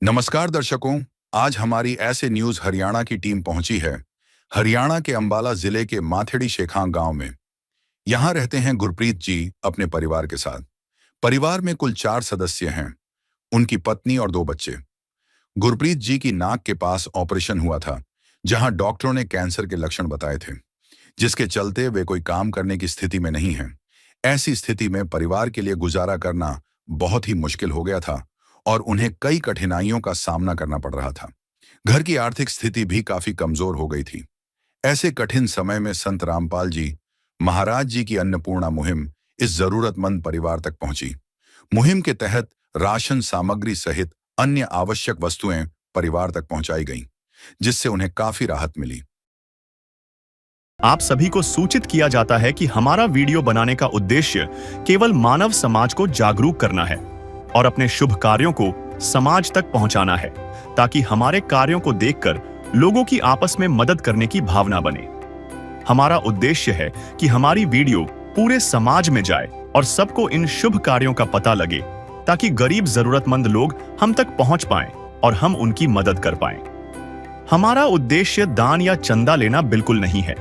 नमस्कार दर्शकों। आज हमारी ऐसे न्यूज हरियाणा की टीम पहुंची है हरियाणा के अंबाला जिले के माथेड़ी शेखां गांव में। यहां रहते हैं गुरप्रीत जी अपने परिवार के साथ। परिवार में कुल 4 सदस्य हैं, उनकी पत्नी और 2 बच्चे। गुरप्रीत जी की नाक के पास ऑपरेशन हुआ था, जहां डॉक्टरों ने कैंसर के लक्षण बताए थे, जिसके चलते वे कोई काम करने की स्थिति में नहीं हैं। ऐसी स्थिति में परिवार के लिए गुजारा करना बहुत ही मुश्किल हो गया था और उन्हें कई कठिनाइयों का सामना करना पड़ रहा था। घर की आर्थिक स्थिति भी काफी कमजोर हो गई थी। ऐसे कठिन समय में संत रामपाल जी महाराज जी की अन्नपूर्णा मुहिम इस जरूरतमंद परिवार तक पहुंची। मुहिम के तहत राशन सामग्री सहित अन्य आवश्यक वस्तुएं परिवार तक पहुंचाई गईं, जिससे उन्हें काफी राहत मिली। आप सभी को सूचित किया जाता है कि हमारा वीडियो बनाने का उद्देश्य केवल मानव समाज को जागरूक करना है और अपने शुभ कार्यों को समाज तक पहुंचाना है, ताकि हमारे कार्यों को देखकर लोगों की आपस में मदद करने की भावना बने। हमारा उद्देश्य है कि हमारी वीडियो पूरे समाज में जाए और सबको इन शुभ कार्यों का पता लगे, ताकि गरीब जरूरतमंद लोग हम तक पहुंच पाएं और हम उनकी मदद कर पाएं। हमारा उद्देश्य दान या चंदा लेना बिल्कुल नहीं है।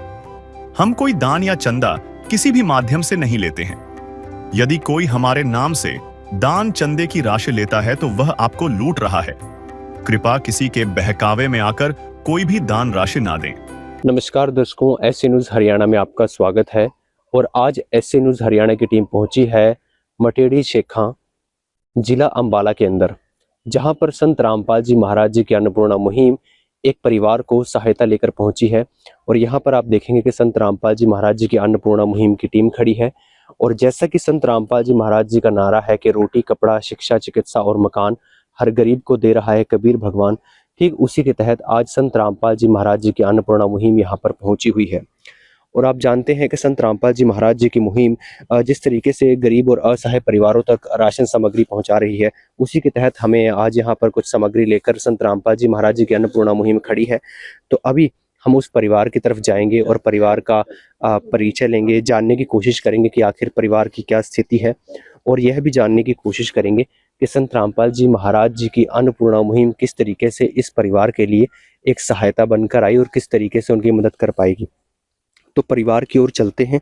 हम कोई दान या चंदा किसी भी माध्यम से नहीं लेते हैं। यदि कोई हमारे नाम से दान चंदे की राशि लेता है तो वह आपको लूट रहा है। कृपया किसी के बहकावे में आकर कोई भी दान राशि ना दें। नमस्कार दर्शकों, एसए न्यूज़ हरियाणा में आपका स्वागत है। और आज एसए न्यूज़ हरियाणा की टीम पहुंची है माथेड़ी शेखां जिला अंबाला के अंदर, जहां पर संत रामपाल जी महाराज जी की अन्नपूर्णा मुहिम एक परिवार को सहायता लेकर पहुंची है। और यहां पर आप देखेंगे कि संत रामपाल जी महाराज जी की अन्नपूर्णा मुहिम की टीम खड़ी है। और जैसा कि संत रामपाल जी महाराज जी का नारा है कि रोटी कपड़ा शिक्षा चिकित्सा और मकान हर गरीब को दे रहा है कबीर भगवान, ठीक उसी के तहत आज संत रामपाल जी महाराज जी की अन्नपूर्णा मुहिम यहाँ पर पहुंची हुई है। और आप जानते हैं कि संत रामपाल जी महाराज जी की मुहिम जिस तरीके से गरीब और असहाय परिवारों तक राशन सामग्री पहुंचा रही है, उसी के तहत हमें आज यहाँ पर कुछ सामग्री लेकर संत रामपाल जी महाराज जी की अन्नपूर्णा मुहिम खड़ी है। तो अभी हम उस परिवार की तरफ जाएंगे और परिवार का परिचय लेंगे, जानने की कोशिश करेंगे कि आखिर परिवार की क्या स्थिति है, और यह भी जानने की कोशिश करेंगे कि संत रामपाल जी महाराज जी की अन्नपूर्णा मुहिम किस तरीके से इस परिवार के लिए एक सहायता बनकर आई और किस तरीके से उनकी मदद कर पाएगी। तो परिवार की ओर चलते हैं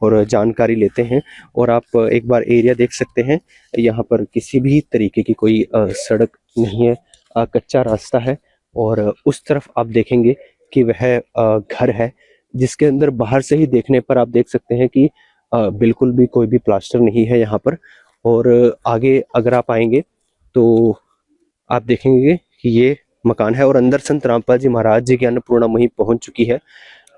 और जानकारी लेते हैं। और आप एक बार एरिया देख सकते हैं, यहाँ पर किसी भी तरीके की कोई सड़क नहीं है, कच्चा रास्ता है। और उस तरफ आप देखेंगे कि वह घर है, जिसके अंदर बाहर से ही देखने पर आप देख सकते हैं कि बिल्कुल भी कोई भी प्लास्टर नहीं है यहाँ पर। और आगे अगर आप आएंगे तो आप देखेंगे कि ये मकान है और अंदर संत रामपाल जी महाराज जी की अन्नपूर्णा मुहिम पहुंच चुकी है।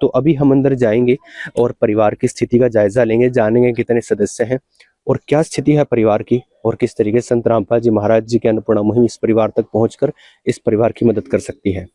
तो अभी हम अंदर जाएंगे और परिवार की स्थिति का जायजा लेंगे, जानेंगे कितने सदस्य हैं और क्या स्थिति है परिवार की, और किस तरीके से संत रामपाल जी महाराज जी की अन्नपूर्णा मुहिम इस परिवार तक पहुंचकर इस परिवार की मदद कर सकती है।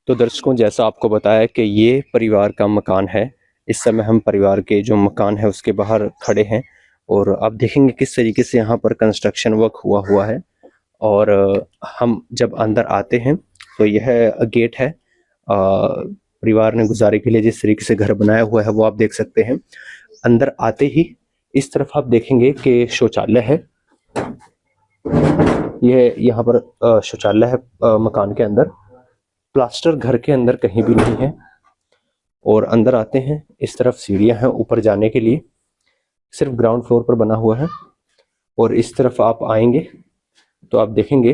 तो दर्शकों, जैसा आपको बताया कि ये परिवार का मकान है। इस समय हम परिवार के जो मकान है उसके बाहर खड़े हैं और आप देखेंगे किस तरीके से यहाँ पर कंस्ट्रक्शन वर्क हुआ है। और हम जब अंदर आते हैं तो यह गेट है। परिवार ने गुजारे के लिए जिस तरीके से घर बनाया हुआ है वो आप देख सकते हैं। अंदर आते ही इस तरफ आप देखेंगे कि शौचालय है। यह यहाँ पर शौचालय है मकान के अंदर। प्लास्टर घर के अंदर कहीं भी नहीं है। और अंदर आते हैं, इस तरफ सीढ़ियां हैं ऊपर जाने के लिए, सिर्फ ग्राउंड फ्लोर पर बना हुआ है। और इस तरफ आप आएंगे तो आप देखेंगे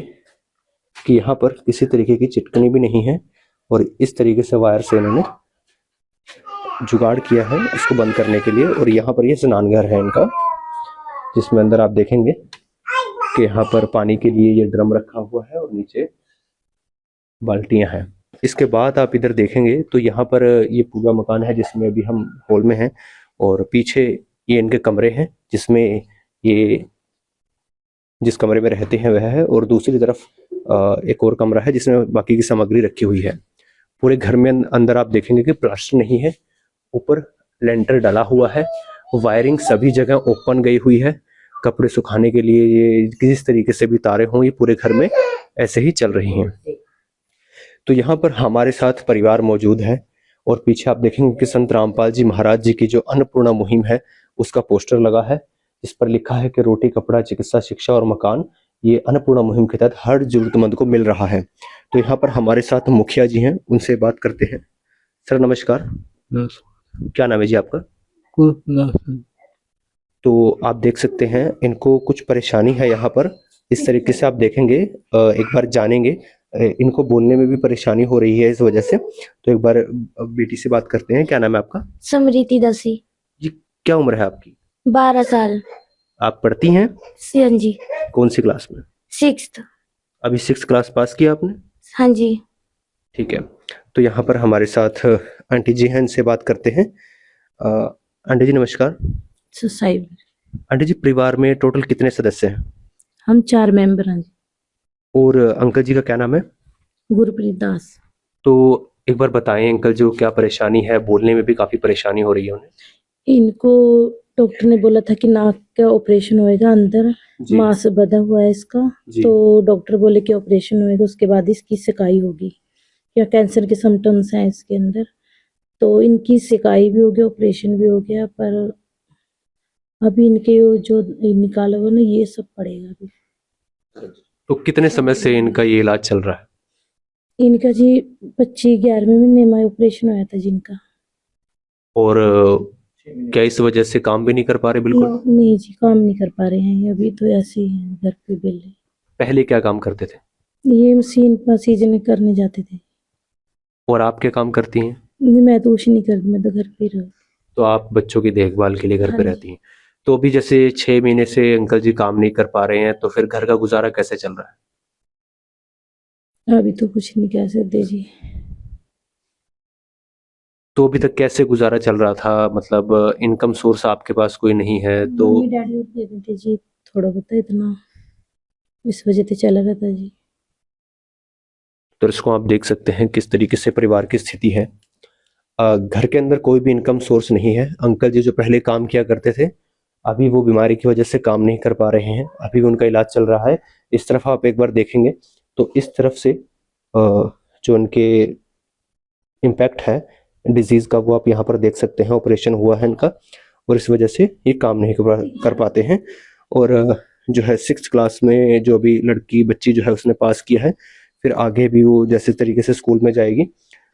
कि यहाँ पर किसी तरीके की चिटकनी भी नहीं है और इस तरीके से वायर से इन्होंने जुगाड़ किया है इसको बंद करने के लिए। और यहाँ पर ये स्नान घर है इनका, जिसमें अंदर आप देखेंगे कि यहाँ पर पानी के लिए ये ड्रम रखा हुआ है और नीचे बाल्टियां हैं। इसके बाद आप इधर देखेंगे तो यहाँ पर ये पूरा मकान है जिसमें अभी हम हॉल में हैं, और पीछे ये इनके कमरे हैं जिसमें ये जिस कमरे में रहते हैं वह है, और दूसरी तरफ एक और कमरा है जिसमें बाकी की सामग्री रखी हुई है। पूरे घर में अंदर आप देखेंगे कि प्लास्टर नहीं है, ऊपर लेंटर डाला हुआ है, वायरिंग सभी जगह ओपन गई हुई है। कपड़े सुखाने के लिए ये किस तरीके से भी तारे हों, ये पूरे घर में ऐसे ही चल रही हैं। तो यहाँ पर हमारे साथ परिवार मौजूद है, और पीछे आप देखेंगे कि संत रामपाल जी महाराज जी की जो अन्नपूर्णा मुहिम है उसका पोस्टर लगा है, इस पर लिखा है कि रोटी, कपड़ा, चिकित्सा, शिक्षा और मकान ये अन्नपूर्णा मुहिम के तहत हर जरूरतमंद को मिल रहा है। तो यहाँ पर हमारे साथ मुखिया जी हैं, उनसे बात करते हैं। सर नमस्कार, क्या नाम है जी आपका? तो आप देख सकते हैं इनको कुछ परेशानी है यहाँ पर, इस तरीके से आप देखेंगे, एक बार जानेंगे। इनको बोलने में भी परेशानी हो रही है इस वजह से। तो एक बार बेटी से बात करते हैं। क्या नाम है आपका? समृति दसी। जी, क्या उम्र है आपकी? 12 साल। आप पढ़ती हैं? हाँ जी। कौन सी क्लास में? 6th। अभी 6th क्लास पास किया आपने? हाँ जी। ठीक है। तो यहाँ पर हमारे साथ आंटी जी हैं, इनसे बात करते हैं। आंटी जी नमस्कार। सुसाइड। आंटी जी, परिवार में टोटल कितने सदस्य हैं? हम 4 मेंबर हैं जी। और अंकल जी का क्या नाम है? गुरप्रीत दास। तो एक बार बताएं अंकल जी को क्या परेशानी है, बोलने में भी काफी परेशानी हो रही है उन्हें। इनको डॉक्टर ने बोला था कि नाक का ऑपरेशन होएगा, अंदर जी, मांस बंधा हुआ है इसका। जी। तो डॉक्टर बोले कि ऑपरेशन होएगा, उसके बाद इसकी सिकाई होगी, या कैंसर के सिम्टम्स हैं इसके अंदर। तो इनकी सिकाई भी हो गया, ऑपरेशन भी हो गया, पर अभी इनके जो निकाला हुआ ना ये सब पड़ेगा अभी। तो कितने समय से इनका ये इलाज चल रहा है? इनका जी 25-11वें महीने में ऑपरेशन हुआ था जिनका। और क्या इस वजह से काम भी नहीं कर पा रहे बिल्कुल? नहीं जी, काम नहीं कर पा रहे हैं अभी, तो ऐसे ही हैं घर पे बेले। पहले क्या काम करते थे? ये मशीन पर सीजन करने जाते थे। और आप क्या काम करती हैं? नहीं, मैं तो कुछ नहीं करती, मैं तो घर पे रह। तो आप बच्चों की देखभाल के लिए घर हाँ पे जी। रहती हैं। तो अभी जैसे 6 महीने से अंकल जी काम नहीं कर पा रहे हैं, तो फिर घर का गुजारा कैसे चल रहा है? अभी तो कुछ नहीं कह सकते जी। तो अभी तक कैसे गुजारा चल रहा था? मतलब इनकम सोर्स आपके पास कोई नहीं है तो? मम्मी डैडी और दे देते जी थोड़ा बहुत, इतना इस वजह से चला रहा था जी। दर्शकों आप देख सकते हैं किस तरीके से परिवार की स्थिति है। घर के अंदर कोई भी इनकम सोर्स नहीं है। अंकल जी जो पहले काम किया करते थे, अभी वो बीमारी की वजह से काम नहीं कर पा रहे हैं, अभी उनका इलाज चल रहा है। इस तरफ आप एक बार देखेंगे तो इस तरफ से जो उनके इम्पैक्ट है डिजीज का, वो आप यहाँ पर देख सकते हैं। ऑपरेशन हुआ है इनका, और इस वजह से ये काम नहीं कर पाते हैं। और जो है 6th क्लास में जो अभी लड़की बच्ची जो है उसने पास किया है, फिर आगे भी वो जैसे तरीके से स्कूल में जाएगी।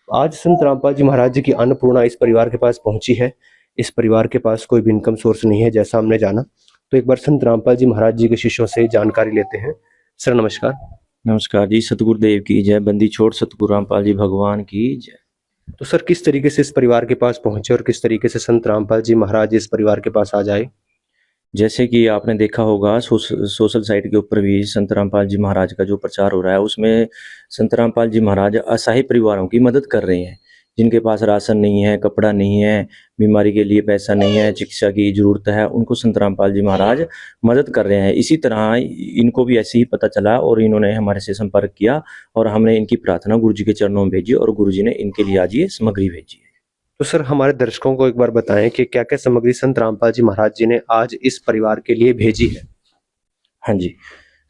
आज संत रामपाल जी महाराज जी की अन्नपूर्णा इस परिवार के पास पहुंची है। इस परिवार के पास कोई भी इनकम सोर्स नहीं है जैसा हमने जाना। तो एक बार संत रामपाल जी महाराज जी के शिष्यों से जानकारी लेते हैं। सर नमस्कार। नमस्कार जी, सतगुरुदेव की जय, बंदी छोड़ सतगुरु रामपाल जी भगवान की जय। तो सर किस तरीके से इस परिवार के पास पहुंचे, और किस तरीके से संत रामपाल जी महाराज इस परिवार के पास आ जाए? जैसे कि आपने देखा होगा सोशल साइट के ऊपर भी संत रामपाल जी महाराज का जो प्रचार हो रहा है, उसमें संत रामपाल जी महाराज असहाय परिवारों की मदद कर रहे हैं, जिनके पास राशन नहीं है, कपड़ा नहीं है, बीमारी के लिए पैसा नहीं है, चिकित्सा की जरूरत है, उनको संत रामपाल जी महाराज मदद कर रहे हैं। इसी तरह इनको भी ऐसे ही पता चला और इन्होंने हमारे से संपर्क किया, और हमने इनकी प्रार्थना गुरु जी के चरणों में भेजी, और गुरु जी ने इनके लिए आज ये सामग्री भेजी है। तो सर हमारे दर्शकों को एक बार बताएं कि क्या क्या सामग्री संत रामपाल जी महाराज जी ने आज इस परिवार के लिए भेजी है? हाँ जी,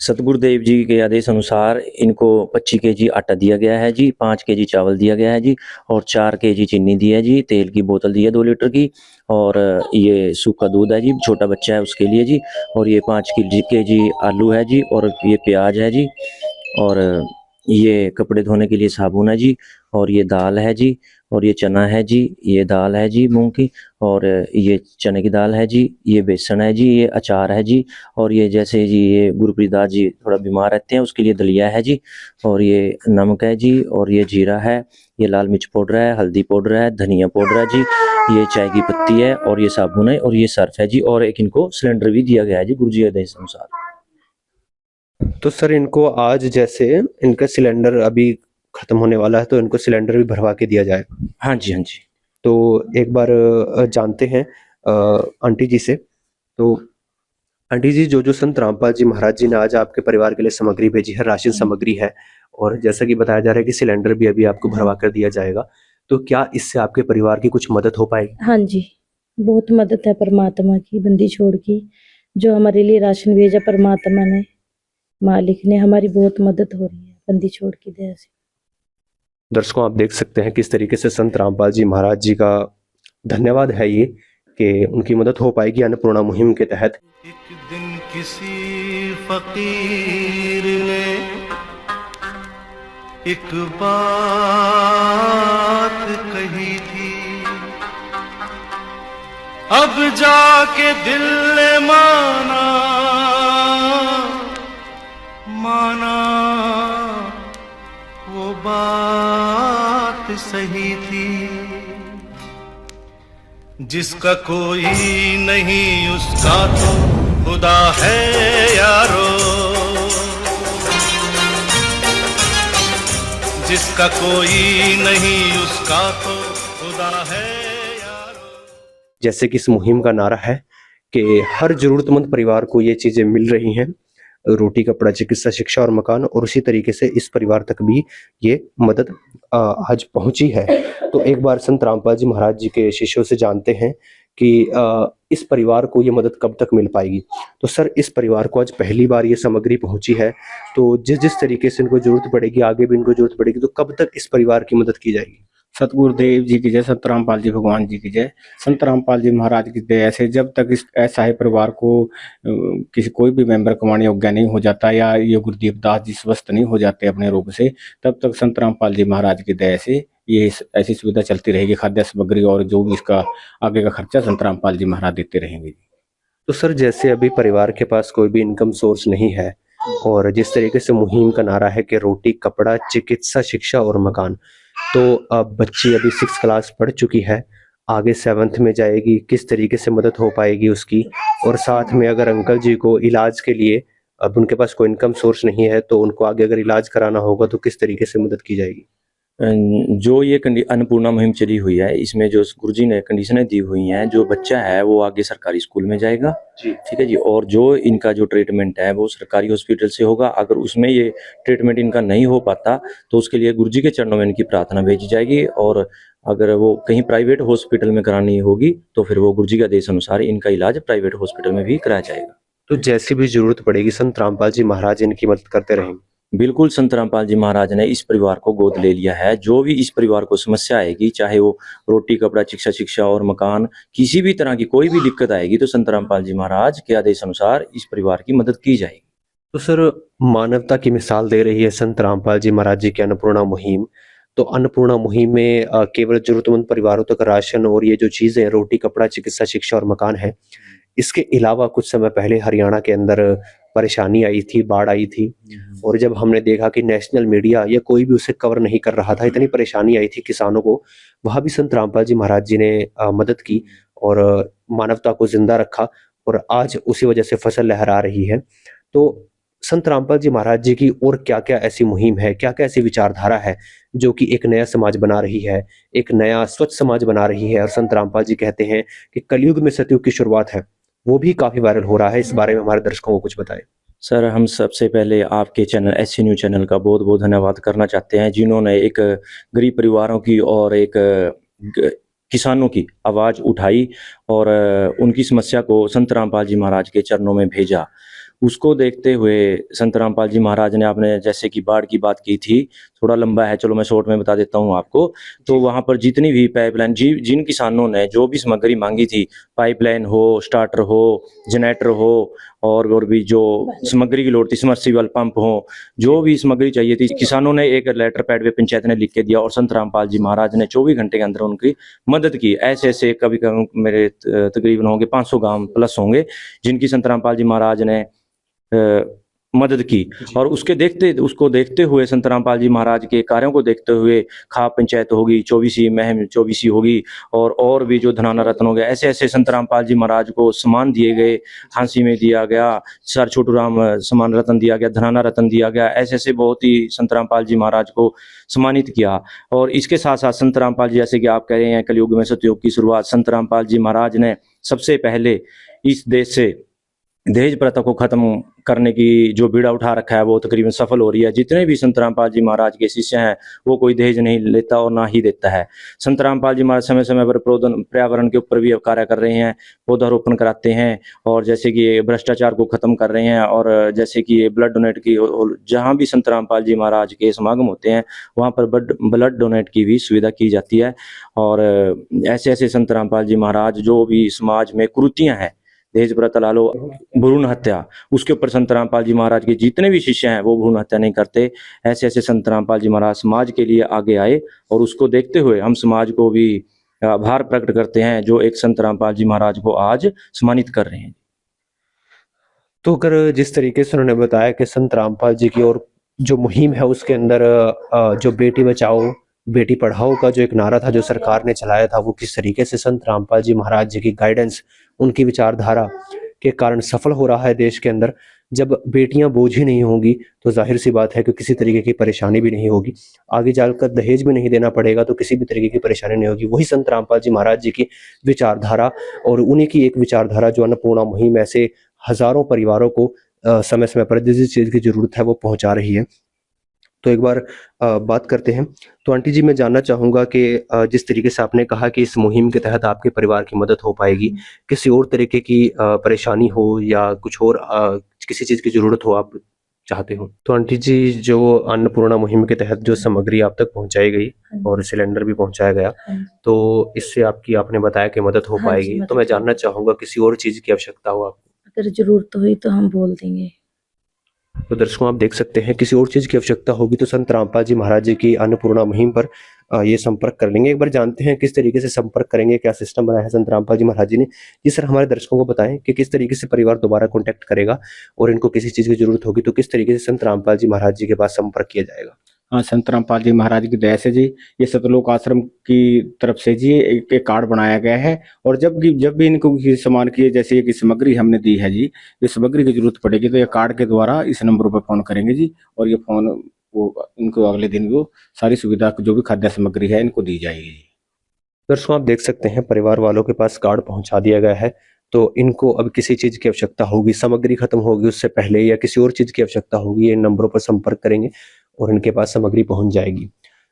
सतगुरुदेव जी के आदेश अनुसार इनको 25 kg आटा दिया गया है जी, 5 kg चावल दिया गया है जी, और 4 kg चीनी दी है जी, तेल की बोतल दी है 2 लीटर की, और ये सूखा दूध है जी, छोटा बच्चा है उसके लिए जी, और ये 5 kg आलू है जी, और ये प्याज है जी, और ये कपड़े धोने के लिए साबुन है जी, और ये दाल है जी, और ये चना है जी, ये दाल है जी मूंग की, और ये चने की दाल है जी, ये बेसन है जी, ये अचार है जी, और ये जैसे जी ये गुरप्रीत दास जी थोड़ा बीमार रहते हैं उसके लिए दलिया है जी, और ये नमक है जी, और ये जीरा है, ये लाल मिर्च पाउडर है, हल्दी पाउडर है, धनिया पाउडर है जी, ये चाय की पत्ती है, और ये साबुन है, और ये सर्फ है जी, और एक इनको सिलेंडर भी दिया गया है जी गुरुजी के आदेश अनुसार। तो सर इनको आज जैसे इनका सिलेंडर अभी खत्म होने वाला है तो इनको सिलेंडर भी भरवा के दिया जाए। हाँ जी, हाँ जी। तो एक बार जानते हैं आंटी जी से। तो आंटी जी, जो जो संत रामपाल जी महाराज जी ने आज आपके परिवार के लिए सामग्री भेजी है, राशन सामग्री है, और जैसा कि बताया जा रहा है कि सिलेंडर भी अभी आपको भरवा कर दिया जाएगा, तो क्या इससे आपके परिवार की कुछ मदद हो पाएगी? हाँ जी, बहुत मदद है परमात्मा की, बंदी छोड़ की, जो हमारे लिए राशन भेजा परमात्मा ने, मालिक ने, हमारी बहुत मदद हो रही है बंदी छोड़ की दया से। दर्शकों, आप देख सकते हैं किस तरीके से संत रामपाल जी महाराज जी का धन्यवाद है ये कि उनकी मदद हो पाएगी अन्नपूर्णा मुहिम के तहत। एक दिन किसी फकीर ने एक बात कही थी, अब जाके दिल ने माना वो बात सही थी। जिसका कोई नहीं उसका तो खुदा है यारो, जिसका कोई नहीं उसका तो खुदा है यारो। जैसे कि इस मुहिम का नारा है कि हर जरूरतमंद परिवार को ये चीजें मिल रही हैं, रोटी, कपड़ा, चिकित्सा, शिक्षा और मकान, और उसी तरीके से इस परिवार तक भी ये मदद आज पहुंची है। तो एक बार संत रामपाल जी महाराज जी के शिष्यों से जानते हैं कि इस परिवार को ये मदद कब तक मिल पाएगी। तो सर, इस परिवार को आज पहली बार ये सामग्री पहुंची है, तो जिस जिस तरीके से इनको जरूरत पड़ेगी, आगे भी इनको जरूरत पड़ेगी, तो कब तक इस परिवार की मदद की जाएगी? सतगुरुदेव जी की जय, संत रामपाल जी भगवान जी की जय। संत रामपाल जी महाराज की दया से जब तक इस असहाय परिवार को किसी कोई भी मेंबर कमाने योग्य नहीं हो जाता या ये गुरुदेव दास जी स्वस्थ नहीं हो जाते अपने रोग से, तब तक संत रामपाल जी महाराज की दया से ये ऐसी सुविधा चलती रहेगी। खाद्य सामग्री और जो भी इसका आगे का खर्चा संत रामपाल जी महाराज देते रहेंगे। तो सर, जैसे अभी परिवार के पास कोई भी इनकम सोर्स नहीं है, और जिस तरीके से मुहिम का नारा है कि रोटी, कपड़ा, चिकित्सा, शिक्षा और मकान, तो अब बच्ची अभी 6th क्लास पढ़ चुकी है, आगे 7th में जाएगी, किस तरीके से मदद हो पाएगी उसकी? और साथ में अगर अंकल जी को इलाज के लिए अब उनके पास कोई इनकम सोर्स नहीं है, तो उनको आगे अगर इलाज कराना होगा तो किस तरीके से मदद की जाएगी? जो ये अन्नपूर्णा मुहिम चली हुई है, इसमें जो गुरुजी ने कंडीशनें दी हुई हैं, जो बच्चा है वो आगे सरकारी स्कूल में जाएगा, ठीक है जी, और जो इनका जो ट्रीटमेंट है वो सरकारी हॉस्पिटल से होगा। अगर उसमें ये ट्रीटमेंट इनका नहीं हो पाता तो उसके लिए गुरुजी के चरणों में इनकी प्रार्थना भेजी जाएगी, और अगर वो कहीं प्राइवेट हॉस्पिटल में करानी होगी तो फिर वो गुरुजी के आदेश अनुसार इनका इलाज प्राइवेट हॉस्पिटल में भी कराया जाएगा। तो जैसी भी जरूरत पड़ेगी संत रामपाल जी महाराज इनकी मदद करते रहेंगे। बिल्कुल, संत रामपाल जी महाराज ने इस परिवार को गोद ले लिया है। जो भी इस परिवार को समस्या आएगी, चाहे वो रोटी, कपड़ा, शिक्षा और मकान, किसी भी तरह की कोई भी दिक्कत आएगी, तो संत रामपाल जी महाराज के आदेश अनुसार इस परिवार की मदद की जाएगी। तो सर, मानवता की मिसाल दे रही है संत रामपाल जी महाराज जी की अन्नपूर्णा मुहिम। तो अन्नपूर्णा मुहिम में केवल जरूरतमंद परिवारों तक राशन और ये जो चीजें रोटी, कपड़ा, चिकित्सा, शिक्षा और मकान है, इसके अलावा कुछ समय पहले हरियाणा के अंदर परेशानी आई थी, बाढ़ आई थी, और जब हमने देखा कि नेशनल मीडिया या कोई भी उसे कवर नहीं कर रहा था, इतनी परेशानी आई थी किसानों को, वहां भी संत रामपाल जी महाराज जी ने मदद की और मानवता को जिंदा रखा, और आज उसी वजह से फसल लहरा रही है। तो संत रामपाल जी महाराज जी की और क्या क्या ऐसी मुहिम है, क्या क्या ऐसी विचारधारा है जो कि एक नया समाज बना रही है, एक नया स्वच्छ समाज बना रही है। और संत रामपाल जी कहते हैं कि कलयुग में सतयुग की शुरुआत है, वो भी काफी वायरल हो रहा है। इस बारे में हमारे दर्शकों को कुछ बताएं। सर, हम सबसे पहले आपके चैनल SC न्यूज़ चैनल का बहुत बहुत धन्यवाद करना चाहते हैं, जिन्होंने एक गरीब परिवारों की और एक किसानों की आवाज़ उठाई और उनकी समस्या को संत रामपाल जी महाराज के चरणों में भेजा। उसको देखते हुए संत रामपाल जी महाराज ने, आपने जैसे कि बाढ़ की बात की थी, थोड़ा लंबा है, चलो मैं शॉर्ट में बता देता हूँ आपको। तो वहाँ पर जितनी भी पाइपलाइन जिन किसानों ने जो भी सामग्री मांगी थी, पाइपलाइन हो, स्टार्टर हो, जनरेटर हो, और भी जो सामग्री की लोड थी, सबमर्सिबल पंप हो, जो भी सामग्री चाहिए थी, किसानों ने एक लेटर पैड पे पंचायत ने लिख के दिया और संत रामपाल जी महाराज ने 24 घंटे के अंदर उनकी मदद की। ऐसे ऐसे कभी कभी मेरे तकरीबन होंगे 500 गांव प्लस होंगे जिनकी संत रामपाल जी महाराज ने मदद की। और उसको देखते हुए संत रामपाल जी महाराज के कार्यों को देखते हुए खाप पंचायत होगी, 24 महम 24 होगी, और भी जो धनाना रत्न हो गया, ऐसे ऐसे संत रामपाल जी महाराज को सम्मान दिए गए। हांसी में दिया गया, सर छोटू राम सम्मान रत्न दिया गया, धनाना रत्न दिया गया, ऐसे ऐसे बहुत ही संत रामपाल जी महाराज को सम्मानित किया। और इसके साथ साथ संत रामपाल जी, जैसे कि आप कह रहे हैं, कलयुग में सतयुग की शुरुआत, संत रामपाल जी महाराज ने सबसे पहले इस देश से दहेज प्रथा को खत्म करने की जो बीड़ा उठा रखा है वो तकरीबन सफल हो रही है। जितने भी संत रामपाल जी महाराज के शिष्य हैं वो कोई दहेज नहीं लेता और ना ही देता है। संत रामपाल जी महाराज समय समय पर पर्यावरण के ऊपर भी कार्य कर रहे हैं, पौधारोपण कराते हैं, और जैसे कि भ्रष्टाचार को खत्म कर रहे हैं, और जैसे कि ब्लड डोनेट की, जहाँ भी संत रामपाल जी महाराज के समागम होते हैं वहाँ पर ब्लड डोनेट की भी सुविधा की जाती है। और ऐसे ऐसे संत रामपाल जी महाराज जो भी समाज में कुरीतियाँ हैं, दहेज प्रथा ला लो, भ्रूण हत्या, उसके ऊपर संत रामपाल जी महाराज के जितने भी शिष्य हैं वो भ्रूण हत्या नहीं करते। ऐसे ऐसे संत रामपाल जी महाराज समाज के लिए आगे आए, और उसको देखते हुए हम समाज को भी आभार प्रकट करते हैं जो एक संत रामपाल जी महाराज को आज सम्मानित कर रहे हैं। तो अगर जिस तरीके से उन्होंने बताया कि संत रामपाल जी की और जो मुहिम है उसके अंदर जो बेटी बचाओ बेटी पढ़ाओ का जो एक नारा था जो सरकार ने चलाया था, वो किस तरीके से संत रामपाल जी महाराज जी की गाइडेंस, उनकी विचारधारा के कारण सफल हो रहा है देश के अंदर। जब बेटियां बोझ ही नहीं होंगी तो जाहिर सी बात है कि किसी तरीके की परेशानी भी नहीं होगी, आगे जाकर दहेज भी नहीं देना पड़ेगा तो किसी भी तरीके की परेशानी नहीं होगी। वही संत रामपाल जी महाराज जी की विचारधारा, और उन्हीं की एक विचारधारा जो अन्नपूर्णा मुहिम ऐसे हजारों परिवारों को समय समय पर जिस चीज़ की जरूरत है वो पहुंचा रही है। तो एक बार बात करते हैं। तो आंटी जी, मैं जानना चाहूँगा कि जिस तरीके से आपने कहा कि इस मुहिम के तहत आपके परिवार की मदद हो पाएगी, किसी और तरीके की परेशानी हो या कुछ और किसी चीज़ की ज़रूरत हो आप चाहते हो, तो आंटी जी जो अन्नपूर्णा मुहिम के तहत जो सामग्री आप तक पहुंचाई गई और सिलेंडर भी पहुंचाया गया, तो इससे आपने बताया कि मदद हो पाएगी। तो मैं जानना चाहूँगा किसी और चीज़ की आवश्यकता हो आपको? अगर जरूरत हुई तो हम बोल देंगे। तो दर्शकों, आप देख सकते हैं किसी और चीज़ की आवश्यकता होगी तो संत रामपाल जी महाराज जी की अन्नपूर्णा मुहिम पर ये संपर्क कर लेंगे। एक बार जानते हैं किस तरीके से संपर्क करेंगे, क्या सिस्टम बनाया है संत रामपाल जी महाराज जी ने। जी सर, हमारे दर्शकों को बताएं कि किस तरीके से परिवार दोबारा कॉन्टैक्ट करेगा और इनको किसी चीज़ की जरूरत होगी तो किस तरीके से संत रामपाल जी महाराज जी के पास संपर्क किया जाएगा। हाँ, संत रामपाल जी महाराज की दया से जी ये सतलोक आश्रम की तरफ से जी एक कार्ड बनाया गया है, और जब भी इनको किसी सामान की, जैसे ये सामग्री हमने दी है जी, ये सामग्री की जरूरत पड़ेगी तो ये कार्ड के द्वारा इस नंबर पर फोन करेंगे जी, और ये फोन वो इनको अगले दिन वो सारी सुविधा जो भी खाद्य सामग्री है इनको दी जाएगी। दर्शकों, आप देख सकते हैं परिवार वालों के पास कार्ड पहुंचा दिया गया है। तो इनको अब किसी चीज़ की आवश्यकता होगी, सामग्री खत्म होगी उससे पहले, या किसी और चीज़ की आवश्यकता होगी, इन नंबरों पर संपर्क करेंगे और इनके पास सामग्री पहुंच जाएगी।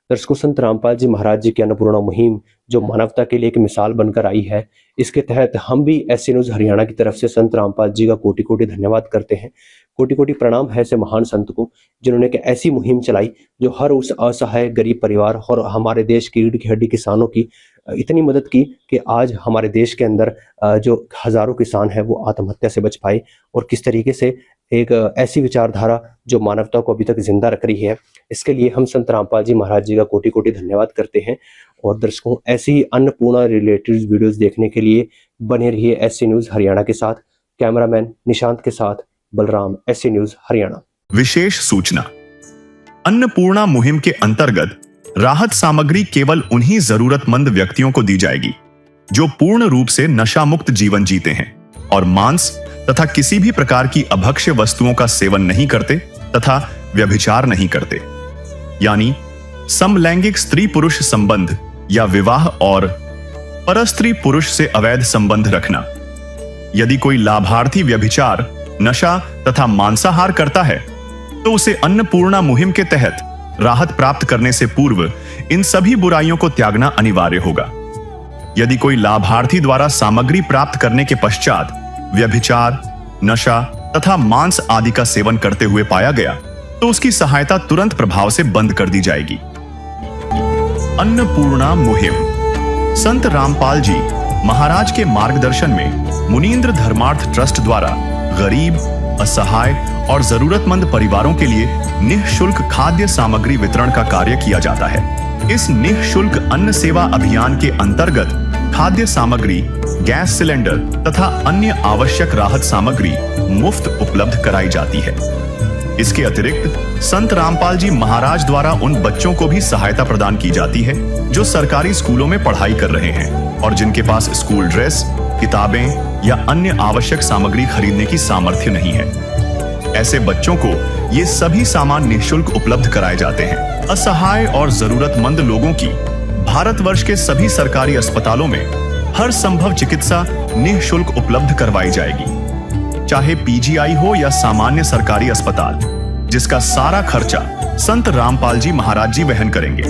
दर्शकों, संत रामपाल जी महाराज जी की अन्नपूर्णा मुहिम जो मानवता के लिए एक मिसाल बनकर आई है, इसके तहत हम भी एससी न्यूज़ हरियाणा की तरफ से संत रामपाल जी का कोटि कोटि धन्यवाद करते हैं। कोटि कोटि प्रणाम है ऐसे महान संत को जिन्होंने एक ऐसी मुहिम चलाई जो हर उस असहाय गरीब परिवार और हमारे देश की रीढ़ की हड्डी किसानों की इतनी मदद की कि आज हमारे देश के अंदर जो हजारों किसान हैं वो आत्महत्या से बच पाए, और किस तरीके से एक ऐसी विचारधारा जो मानवता को अभी तक जिंदा रख रही है। इसके लिए हम संत रामपाल जी महाराज जी का कोटि कोटि धन्यवाद करते हैं। और दर्शकों, ऐसी ही अन्नपूर्णा रिलेटेड वीडियोस देखने के लिए बने रहिए एससी न्यूज़ हरियाणा के साथ। कैमरामैन निशांत के साथ बलराम, एससी न्यूज़ हरियाणा। विशेष सूचना, अन्नपूर्णा मुहिम के अंतर्गत राहत सामग्री केवल उन्हीं जरूरतमंद व्यक्तियों को दी जाएगी जो पूर्ण रूप से नशा मुक्त जीवन जीते हैं और मांस तथा किसी भी प्रकार की अभक्ष्य वस्तुओं का सेवन नहीं करते तथा व्यभिचार नहीं करते, यानी समलैंगिक स्त्री पुरुष संबंध या विवाह और परस्त्री पुरुष से अवैध संबंध रखना। यदि कोई लाभार्थी व्यभिचार, नशा तथा मांसाहार करता है तो उसे अन्नपूर्णा मुहिम के तहत राहत प्राप्त करने से पूर्व इन सभी बुराइयों को त्यागना अनिवार्य होगा। यदि कोई लाभार्थी द्वारा सामग्री प्राप्त करने के पश्चात व्यभिचार, नशा तथा मांस आदि का सेवन करते हुए पाया गया तो उसकी सहायता तुरंत प्रभाव से बंद कर दी जाएगी। अन्नपूर्णा मुहिम। संत रामपाल जी महाराज के मार्गदर्शन में मुनींद्र धर्मार्थ ट्रस्ट द्वारा गरीब, असहाय और जरूरतमंद परिवारों के लिए निःशुल्क खाद्य सामग्री वितरण का कार्य किया जाता है। इस निःशुल्क अन्न सेवा अभियान के अंतर्गत खाद्य सामग्री, गैस सिलेंडर तथा अन्य आवश्यक राहत सामग्री मुफ्त उपलब्ध कराई जाती है। इसके अतिरिक्त संत रामपाल जी महाराज द्वारा उन बच्चों को भी सहायता प्रदान की जाती है जो सरकारी स्कूलों में पढ़ाई कर रहे हैं और जिनके पास स्कूल ड्रेस, किताबें या अन्य आवश्यक सामग्री खरीदने की सामर्थ्य नहीं है। ऐसे बच्चों को ये सभी सामान निःशुल्क उपलब्ध कराए जाते हैं। असहाय और जरूरतमंद लोगों की भारतवर्ष के सभी सरकारी अस्पतालों में हर संभव चिकित्सा निःशुल्क उपलब्ध करवाई जाएगी, चाहे पीजीआई हो या सामान्य सरकारी अस्पताल, जिसका सारा खर्चा संत रामपाल जी महाराज जी वहन करेंगे।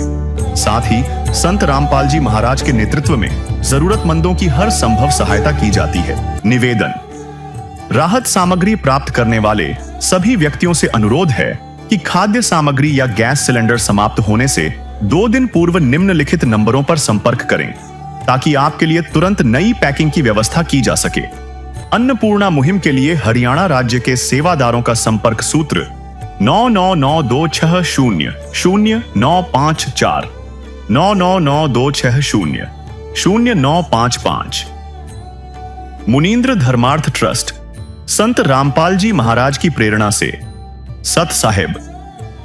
साथ ही संत रामपाल जी महाराज के नेतृत्व में जरूरतमंदों की हर संभव सहायता की जाती है। निवेदन। राहत सामग्री प्राप्त करने वाले सभी व्यक्तियों से अनुरोध है कि खाद्य सामग्री या गैस सिलेंडर समाप्त होने से 2 दिन पूर्व निम्नलिखित नंबरों पर संपर्क करें ताकि आपके लिए तुरंत नई पैकिंग की व्यवस्था की जा सके। अन्नपूर्णा मुहिम के लिए हरियाणा राज्य के सेवादारों का संपर्क सूत्र 9992600954 9992600955। मुनींद्र धर्मार्थ ट्रस्ट संत रामपाल जी महाराज की प्रेरणा से सत साहिब